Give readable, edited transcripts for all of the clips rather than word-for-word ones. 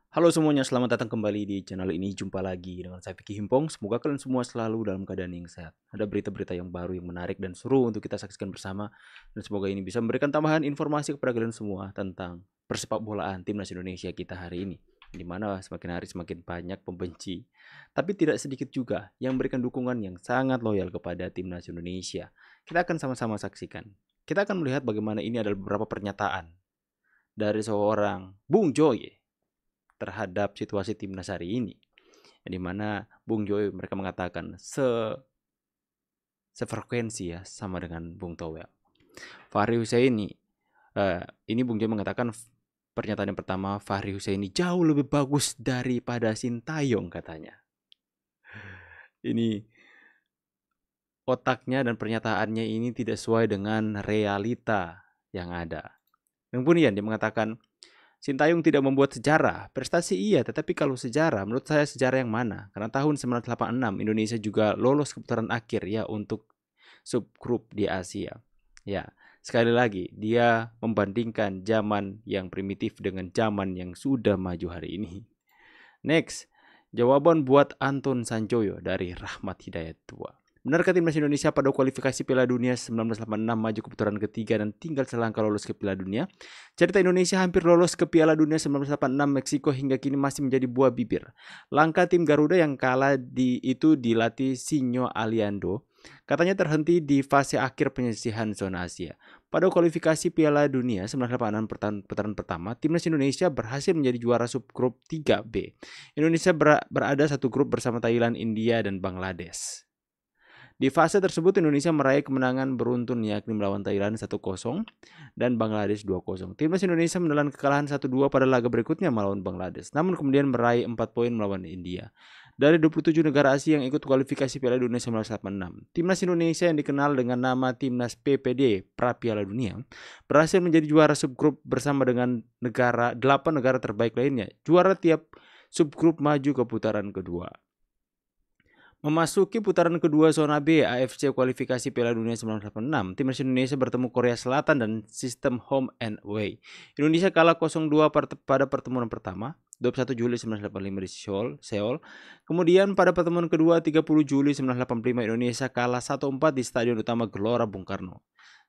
Halo semuanya, selamat datang kembali di channel ini. Jumpa lagi dengan saya Vicky Himpong. Semoga kalian semua selalu dalam keadaan yang sehat. Ada berita-berita yang baru, yang menarik dan seru untuk kita saksikan bersama. Dan semoga ini bisa memberikan tambahan informasi kepada kalian semua tentang persepak bolaan timnas Indonesia kita hari ini. Di mana semakin hari semakin banyak pembenci, tapi tidak sedikit juga yang memberikan dukungan yang sangat loyal kepada timnas Indonesia. Kita akan sama-sama saksikan. Kita akan melihat bagaimana ini adalah beberapa pernyataan dari seorang Bung Joy terhadap situasi timnas hari ini, di mana Bung Joy mereka mengatakan sefrekuensi ya sama dengan Bung Towel. Fahri Husaini, ini Bung Joy mengatakan pernyataan yang pertama, Fahri Husaini jauh lebih bagus daripada Sintayong katanya. Ini otaknya dan pernyataannya ini tidak sesuai dengan realita yang ada. Kemudian dia mengatakan Sintayong tidak membuat sejarah, prestasi iya, tetapi kalau sejarah, menurut saya sejarah yang mana? Karena tahun 1986 Indonesia juga lolos ke putaran akhir ya untuk subgrup di Asia. Ya, sekali lagi dia membandingkan zaman yang primitif dengan zaman yang sudah maju hari ini. Next, jawaban buat Anton Sanjoyo dari Rahmat Hidayat Tua. Benarkah timnas Indonesia pada kualifikasi Piala Dunia 1986 maju ke putaran ketiga dan tinggal selangkah lolos ke Piala Dunia? Cerita Indonesia hampir lolos ke Piala Dunia 1986 Meksiko hingga kini masih menjadi buah bibir. Langkah tim Garuda yang kalah itu dilatih Sinyo Aliando katanya terhenti di fase akhir penyisihan zona Asia. Pada kualifikasi Piala Dunia 1986 putaran pertama, timnas Indonesia berhasil menjadi juara subgrup 3B. Indonesia berada satu grup bersama Thailand, India, dan Bangladesh. Di fase tersebut Indonesia meraih kemenangan beruntun yakni melawan Thailand 1-0 dan Bangladesh 2-0. Timnas Indonesia menelan kekalahan 1-2 pada laga berikutnya melawan Bangladesh, namun kemudian meraih 4 poin melawan India. Dari 27 negara Asia yang ikut kualifikasi Piala Dunia 1986, Timnas Indonesia yang dikenal dengan nama Timnas PPD pra Piala Dunia berhasil menjadi juara subgrup bersama dengan 8 negara terbaik lainnya. Juara tiap subgrup maju ke putaran kedua. Memasuki putaran kedua zona B AFC kualifikasi Piala Dunia 1986, timnas Indonesia bertemu Korea Selatan dan sistem home and away. Indonesia kalah 0-2 pada pertemuan pertama, 21 Juli 1985 di Seoul. Kemudian pada pertemuan kedua, 30 Juli 1985 Indonesia kalah 1-4 di Stadion Utama Gelora Bung Karno.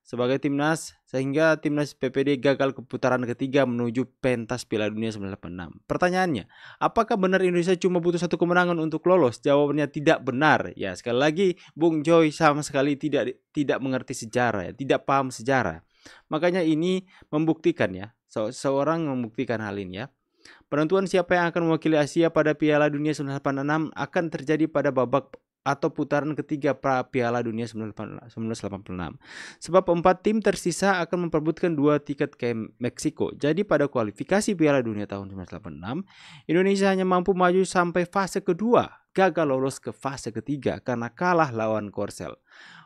Sebagai timnas, sehingga timnas PPD gagal ke putaran ketiga menuju pentas Piala Dunia 1986. Pertanyaannya, apakah benar Indonesia cuma butuh satu kemenangan untuk lolos? Jawabannya tidak benar. Ya, sekali lagi Bung Joy sama sekali tidak mengerti sejarah, ya, tidak paham sejarah. Makanya ini membuktikan ya, seorang membuktikan hal ini ya. Penentuan siapa yang akan mewakili Asia pada Piala Dunia 1986 akan terjadi pada babak atau putaran ketiga pra Piala Dunia 1986. Sebab 4 tim tersisa akan memperebutkan 2 tiket ke Meksiko. Jadi pada kualifikasi Piala Dunia tahun 1986, Indonesia hanya mampu maju sampai fase kedua, gagal lolos ke fase ketiga karena kalah lawan Korsel.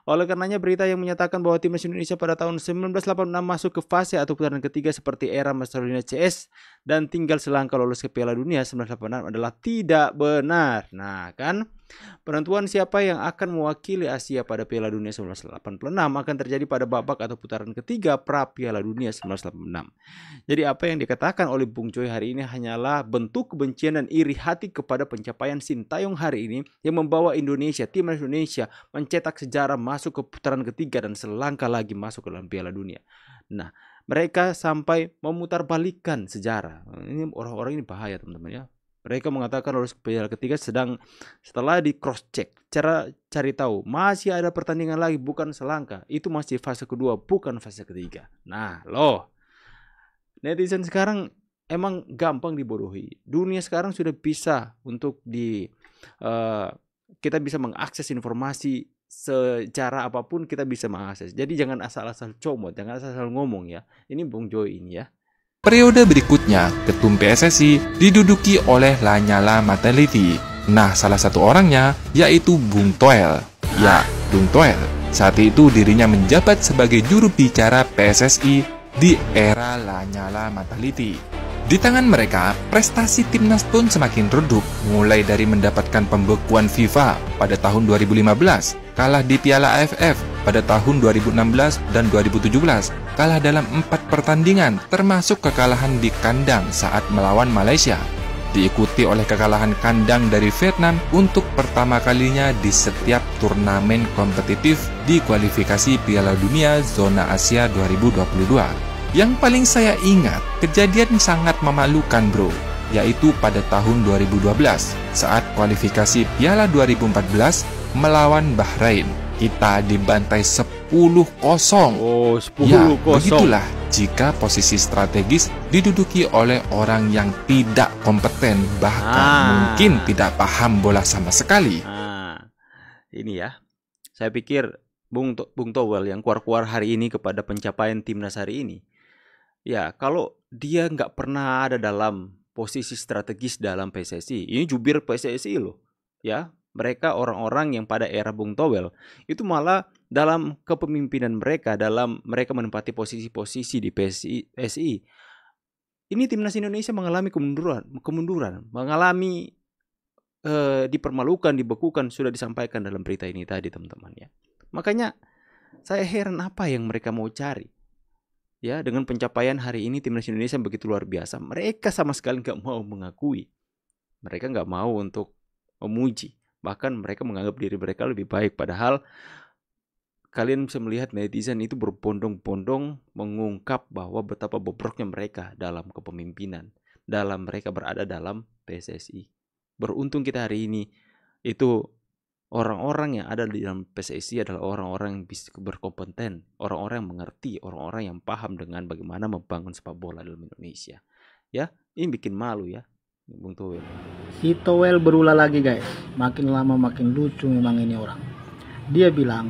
Oleh karenanya berita yang menyatakan bahwa timnas Indonesia pada tahun 1986 masuk ke fase atau putaran ketiga seperti era Marcelino CS dan tinggal selangkah lolos ke Piala Dunia 1986 adalah tidak benar. Nah kan, penentuan siapa yang akan mewakili Asia pada Piala Dunia 1986 akan terjadi pada babak atau putaran ketiga pra Piala Dunia 1986. Jadi apa yang dikatakan oleh Bung Joy hari ini hanyalah bentuk kebencian dan iri hati kepada pencapaian Sintayong hari ini yang membawa Indonesia, timnas Indonesia mencetak sejarah masuk ke putaran ketiga dan selangkah lagi masuk ke dalam Piala Dunia. Nah, mereka sampai memutarbalikkan sejarah. Ini orang-orang ini bahaya teman-teman ya. Mereka mengatakan lolos ke Piala ketiga setelah di cross check, cari tahu masih ada pertandingan lagi, bukan selangkah. Itu masih fase kedua, bukan fase ketiga. Nah, loh. Netizen sekarang emang gampang dibodohi. Dunia sekarang sudah bisa untuk kita bisa mengakses informasi secara apapun, kita bisa mengakses. Jadi jangan asal-asal comot, jangan asal-asal ngomong ya. Ini Bung Joy ini ya. Periode berikutnya, ketum PSSI diduduki oleh Lanyala Mataliti. Nah, salah satu orangnya yaitu Bung Toel. Ya, Bung Toel. Saat itu dirinya menjabat sebagai juru bicara PSSI di era Lanyala Mataliti. Di tangan mereka, prestasi timnas pun semakin redup, mulai dari mendapatkan pembekuan FIFA pada tahun 2015, kalah di Piala AFF pada tahun 2016 dan 2017, kalah dalam 4 pertandingan, termasuk kekalahan di kandang saat melawan Malaysia. diikuti oleh kekalahan kandang dari Vietnam untuk pertama kalinya di setiap turnamen kompetitif di kualifikasi Piala Dunia Zona Asia 2022. Yang paling saya ingat, kejadian sangat memalukan bro, yaitu pada tahun 2012 saat kualifikasi Piala 2014 melawan Bahrain. Kita dibantai 10-0. Oh, 10-0. Ya, begitulah jika posisi strategis diduduki oleh orang yang tidak kompeten, bahkan mungkin tidak paham bola sama sekali. Ini ya, saya pikir Bung Towel yang keluar-keluar hari ini kepada pencapaian timnas hari ini, ya kalau dia nggak pernah ada dalam posisi strategis dalam PSSI, ini jubir PSSI loh, ya. Mereka orang-orang yang pada era Bung Towel itu malah dalam kepemimpinan mereka, dalam mereka menempati posisi-posisi di PSI. Ini timnas Indonesia mengalami kemunduran, mengalami dipermalukan, dibekukan, sudah disampaikan dalam berita ini tadi teman-teman ya. Makanya saya heran apa yang mereka mau cari. Ya, dengan pencapaian hari ini timnas Indonesia begitu luar biasa, mereka sama sekali nggak mau mengakui. Mereka nggak mau untuk memuji. Bahkan mereka menganggap diri mereka lebih baik. Padahal kalian bisa melihat netizen itu berbondong-bondong mengungkap bahwa betapa bobroknya mereka dalam kepemimpinan, dalam mereka berada dalam PSSI. Beruntung kita hari ini itu orang-orang yang ada di dalam PSSI adalah orang-orang yang bisa berkompeten, orang-orang yang mengerti, orang-orang yang paham dengan bagaimana membangun sepak bola dalam Indonesia. Ya, ini bikin malu ya. Bung Towel. Si Towel berulah lagi guys, makin lama makin lucu memang ini orang. Dia bilang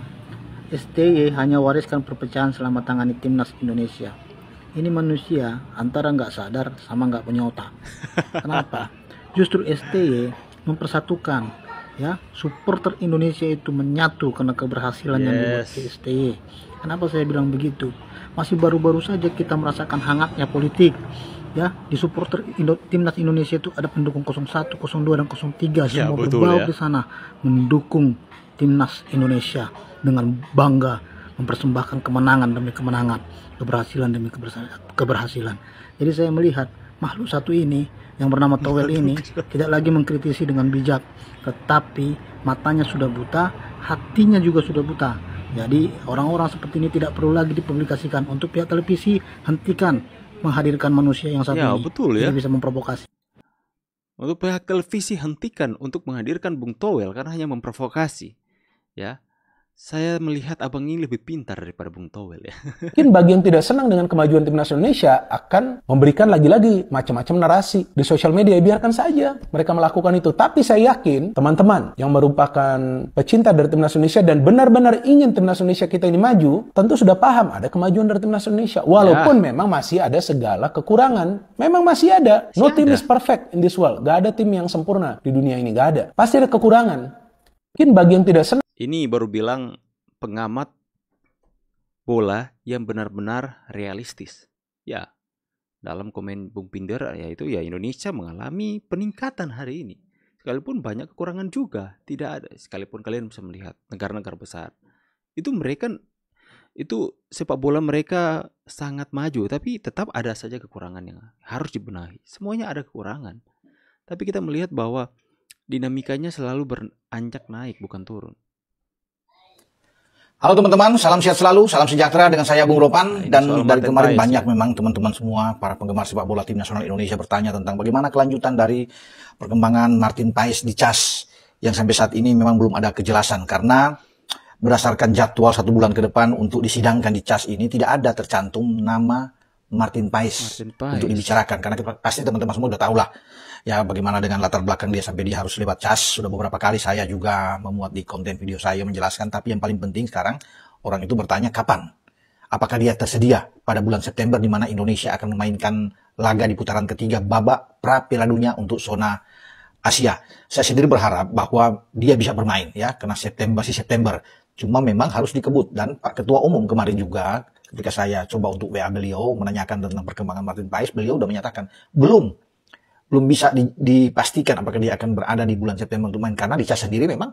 STY hanya wariskan perpecahan selama tangani timnas Indonesia. Ini manusia antara nggak sadar sama nggak punya otak. Kenapa? Justru STY mempersatukan ya, supporter Indonesia itu menyatu karena keberhasilan yang dibuat STY. Kenapa saya bilang begitu? Masih baru-baru saja kita merasakan hangatnya politik. Ya, di supporter timnas Indonesia itu ada pendukung 01, 02 dan 03 semua berbau di sana mendukung timnas Indonesia dengan bangga mempersembahkan kemenangan demi kemenangan, keberhasilan demi keberhasilan. Jadi saya melihat makhluk satu ini yang bernama Towel ini tidak lagi mengkritisi dengan bijak, tetapi matanya sudah buta, hatinya juga sudah buta. Jadi orang-orang seperti ini tidak perlu lagi dipublikasikan. Untuk pihak televisi, hentikan menghadirkan manusia yang satu ini. Betul ya. Dia bisa memprovokasi. Untuk pihak televisi, hentikan untuk menghadirkan Bung Towel karena hanya memprovokasi. Ya, saya melihat abang ini lebih pintar daripada Bung Towel ya. Mungkin bagi yang tidak senang dengan kemajuan timnas Indonesia akan memberikan lagi-lagi macam-macam narasi di sosial media. Biarkan saja mereka melakukan itu. Tapi saya yakin teman-teman yang merupakan pecinta dari timnas Indonesia dan benar-benar ingin timnas Indonesia kita ini maju, tentu sudah paham ada kemajuan dari timnas Indonesia. Walaupun memang masih ada segala kekurangan. Memang masih ada. No team is perfect in this world. Gak ada tim yang sempurna di dunia ini. Gak ada. Pasti ada kekurangan. Mungkin bagi yang tidak senang. Ini baru bilang pengamat bola yang benar-benar realistis. Ya, dalam komen Bung Pinder yaitu ya Indonesia mengalami peningkatan hari ini. Sekalipun banyak kekurangan juga, tidak ada. Sekalipun kalian bisa melihat negara-negara besar, itu mereka itu sepak bola mereka sangat maju, tapi tetap ada saja kekurangan yang harus dibenahi. Semuanya ada kekurangan. Tapi kita melihat bahwa dinamikanya selalu beranjak naik bukan turun. Halo teman-teman, salam sehat selalu, salam sejahtera dengan saya Bung Ropan. Dan dari kemarin banyak memang teman-teman semua, para penggemar sepak bola tim nasional Indonesia bertanya tentang bagaimana kelanjutan dari perkembangan Martin Paes di CAS yang sampai saat ini memang belum ada kejelasan. Karena berdasarkan jadwal 1 bulan ke depan untuk disidangkan di CAS ini tidak ada tercantum nama Martin Paes untuk dibicarakan. Karena pasti teman-teman semua udah tahu lah ya bagaimana dengan latar belakang dia sampai dia harus lewat CAS. Sudah beberapa kali saya juga memuat di konten video saya menjelaskan. Tapi yang paling penting sekarang orang itu bertanya kapan? Apakah dia tersedia pada bulan September di mana Indonesia akan memainkan laga di putaran ketiga babak pra Piala Dunia untuk zona Asia. Saya sendiri berharap bahwa dia bisa bermain ya karena masih September. Cuma memang harus dikebut. Dan Pak Ketua Umum kemarin juga ketika saya coba untuk WA beliau menanyakan tentang perkembangan Martin Paes, beliau sudah menyatakan belum bisa dipastikan apakah dia akan berada di bulan September untuk main karena di CAS sendiri memang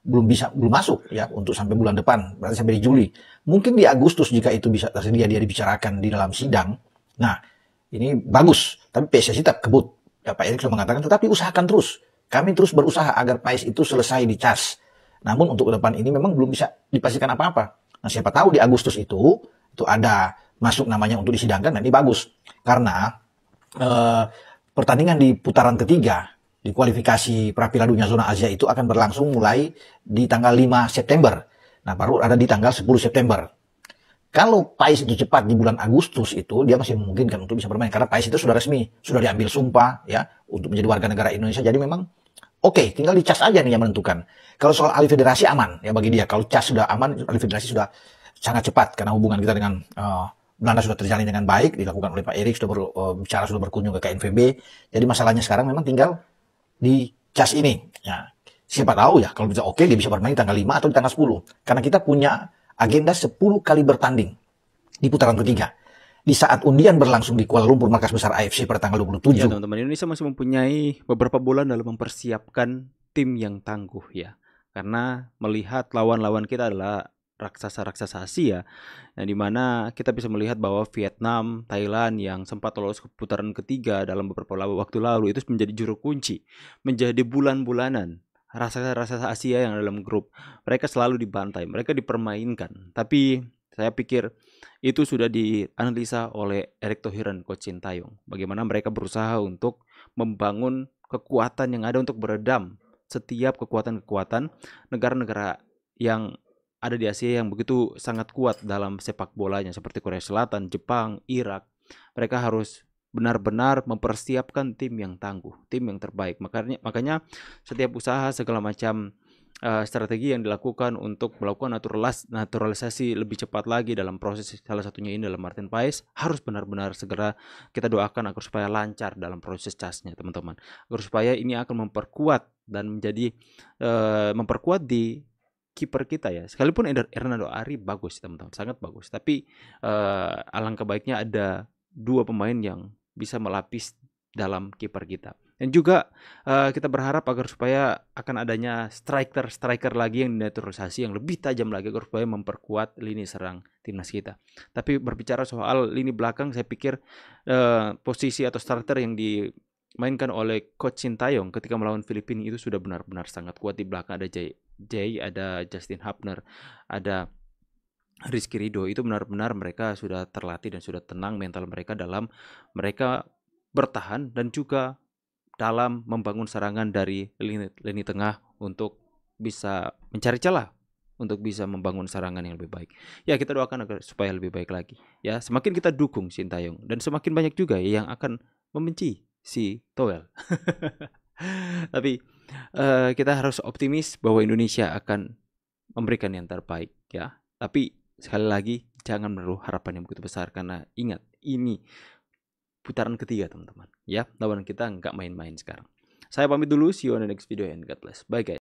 belum masuk ya untuk sampai bulan depan, berarti sampai di Juli. Mungkin di Agustus jika itu bisa tersedia dia dibicarakan di dalam sidang. Nah, ini bagus, tapi PSSI tetap kebut Ya Pak Erik sudah mengatakan, tetapi usahakan terus. Kami terus berusaha agar PAIS itu selesai dicas. Namun untuk ke depan ini memang belum bisa dipastikan apa-apa. Nah siapa tahu di Agustus itu ada masuk namanya untuk disidangkan, dan ini bagus. Karena pertandingan di putaran ketiga di kualifikasi Piala Dunia Zona Asia itu akan berlangsung mulai di tanggal 5 September. Nah, baru ada di tanggal 10 September. Kalau PAIS itu cepat di bulan Agustus itu, dia masih memungkinkan untuk bisa bermain. Karena PAIS itu sudah resmi, sudah diambil sumpah ya untuk menjadi warga negara Indonesia. Jadi memang oke, tinggal dicas aja nih yang menentukan. Kalau soal alih federasi aman ya bagi dia. Kalau cas sudah aman, alih federasi sudah sangat cepat. Karena hubungan kita dengan Belanda sudah terjalin dengan baik, dilakukan oleh Pak Erik, sudah bicara, sudah berkunjung ke KNVB. Jadi masalahnya sekarang memang tinggal di cas ini. Ya, siapa tahu ya kalau bisa oke, dia bisa bermain tanggal 5 atau di tanggal 10. Karena kita punya agenda 10 kali bertanding di putaran ketiga. Di saat undian berlangsung di Kuala Lumpur, markas besar AFC pada tanggal 27. Ya teman-teman, Indonesia masih mempunyai beberapa bulan dalam mempersiapkan tim yang tangguh ya. Karena melihat lawan-lawan kita adalah raksasa-raksasa Asia, nah, dimana kita bisa melihat bahwa Vietnam, Thailand yang sempat lolos ke putaran ketiga dalam beberapa waktu lalu itu menjadi juru kunci, menjadi bulan-bulanan raksasa-raksasa Asia yang dalam grup. Mereka selalu dibantai, mereka dipermainkan. Tapi saya pikir itu sudah dianalisa oleh Erick Thohir dan Coach Sintayong. Bagaimana mereka berusaha untuk membangun kekuatan yang ada untuk meredam setiap kekuatan-kekuatan negara-negara yang ada di Asia yang begitu sangat kuat dalam sepak bolanya, seperti Korea Selatan, Jepang, Irak. Mereka harus benar-benar mempersiapkan tim yang tangguh, tim yang terbaik. Makanya setiap usaha, segala macam strategi yang dilakukan untuk melakukan naturalisasi lebih cepat lagi dalam proses, salah satunya ini dalam Martin Paes, harus benar-benar segera kita doakan agar supaya lancar dalam proses casnya, teman-teman. Agar supaya ini akan memperkuat dan menjadi memperkuat di kiper kita ya. Sekalipun Hernando Ari bagus teman-teman, sangat bagus. Tapi alangkah baiknya ada dua pemain yang bisa melapis dalam kiper kita. Dan juga kita berharap agar supaya akan adanya striker lagi yang dinaturalisasi yang lebih tajam lagi agar supaya memperkuat lini serang timnas kita. Tapi berbicara soal lini belakang, saya pikir posisi atau starter yang dimainkan oleh Coach Sintayong ketika melawan Filipina itu sudah benar-benar sangat kuat. Di belakang ada Jay, ada Justin Hubner, ada Rizky Ridho. Itu benar-benar mereka sudah terlatih dan sudah tenang mental mereka dalam mereka bertahan dan juga dalam membangun serangan dari lini tengah untuk bisa mencari celah untuk bisa membangun serangan yang lebih baik. Ya, kita doakan agar supaya lebih baik lagi. Ya, semakin kita dukung Sintayong dan semakin banyak juga yang akan membenci si Toel. Tapi kita harus optimis bahwa Indonesia akan memberikan yang terbaik ya. Tapi sekali lagi jangan menaruh harapan yang begitu besar karena ingat ini putaran ketiga teman-teman ya. Lawan kita nggak main-main sekarang. Saya pamit dulu, see you on the next video and God bless. Bye guys.